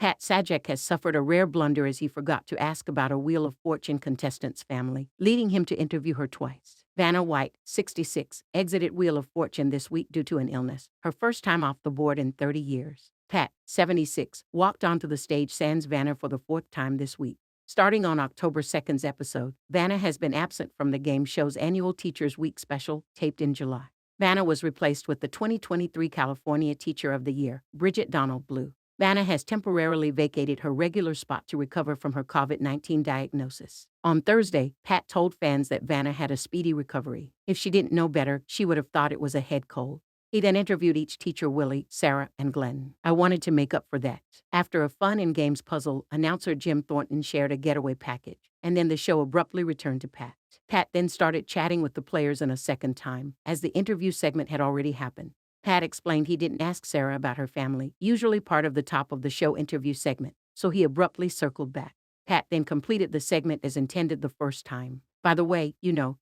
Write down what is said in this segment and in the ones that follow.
Sajak has suffered a rare blunder as he forgot to ask about a Wheel of Fortune contestant's family, leading him to interview her twice. Vanna White, 66, exited Wheel of Fortune this week due to an illness, her first time off the board in 30 years. Pat, 76, walked onto the stage sans Vanna for the fourth time this week. Starting on October 2nd's episode, Vanna has been absent from the game show's annual Teachers Week special, taped in July. Vanna was replaced with the 2023 California Teacher of the Year, Bridgette Donald-Blue. Vanna has temporarily vacated her regular spot to recover from her COVID-19 diagnosis. On Thursday, Pat told fans that Vanna had a speedy recovery. If she didn't know better, she would have thought it was a head cold. He then interviewed each teacher, Willie, Sarah, and Glenn. I wanted to make up for that. After a fun and games puzzle, announcer Jim Thornton shared a getaway package, and then the show abruptly returned to Pat. Pat then started chatting with the players in a second time, as the interview segment had already happened. Pat explained he didn't ask Sarah about her family, usually part of the top of the show interview segment, so he abruptly circled back. Pat then completed the segment as intended the first time. By the way,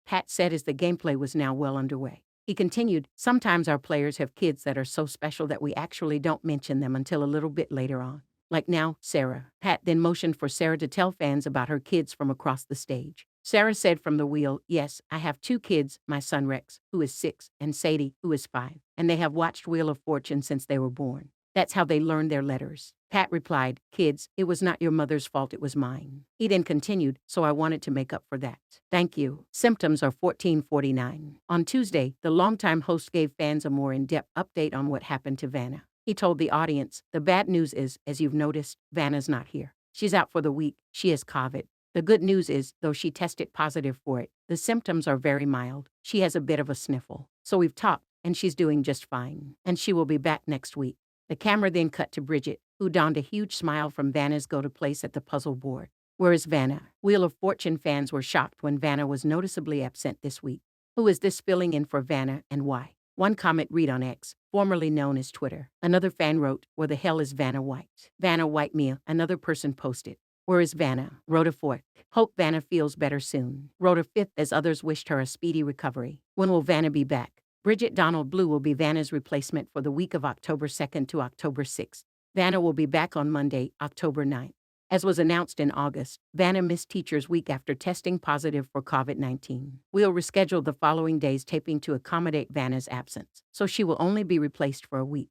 Pat said as the gameplay was now well underway. He continued, sometimes our players have kids that are so special that we actually don't mention them until a little bit later on. Like now, Sarah. Pat then motioned for Sarah to tell fans about her kids from across the stage. Sarah said from the wheel, yes, I have two kids, my son Rex, who is 6, and Sadie, who is 5, and they have watched Wheel of Fortune since they were born. That's how they learned their letters. Pat replied, kids, it was not your mother's fault, it was mine. He then continued, so I wanted to make up for that. Thank you. Symptoms are 1449. On Tuesday, the longtime host gave fans a more in-depth update on what happened to Vanna. He told the audience, the bad news is, as you've noticed, Vanna's not here. She's out for the week. She has COVID. The good news is, though she tested positive for it, the symptoms are very mild. She has a bit of a sniffle. So we've talked, and she's doing just fine. And she will be back next week. The camera then cut to Bridgette, who donned a huge smile from Vanna's go-to place at the puzzle board. Where is Vanna? Wheel of Fortune fans were shocked when Vanna was noticeably absent this week. Who is this filling in for Vanna and why? One comment read on X, formerly known as Twitter. Another fan wrote, where the hell is Vanna White? Vanna White Mia, another person posted. Where is Vanna? Wrote a fourth. Hope Vanna feels better soon. Wrote a fifth as others wished her a speedy recovery. When will Vanna be back? Bridgette Donald-Blue will be Vanna's replacement for the week of October 2nd to October 6th. Vanna will be back on Monday, October 9th. As was announced in August, Vanna missed Teachers Week after testing positive for COVID-19. We'll reschedule the following day's taping to accommodate Vanna's absence, so she will only be replaced for a week.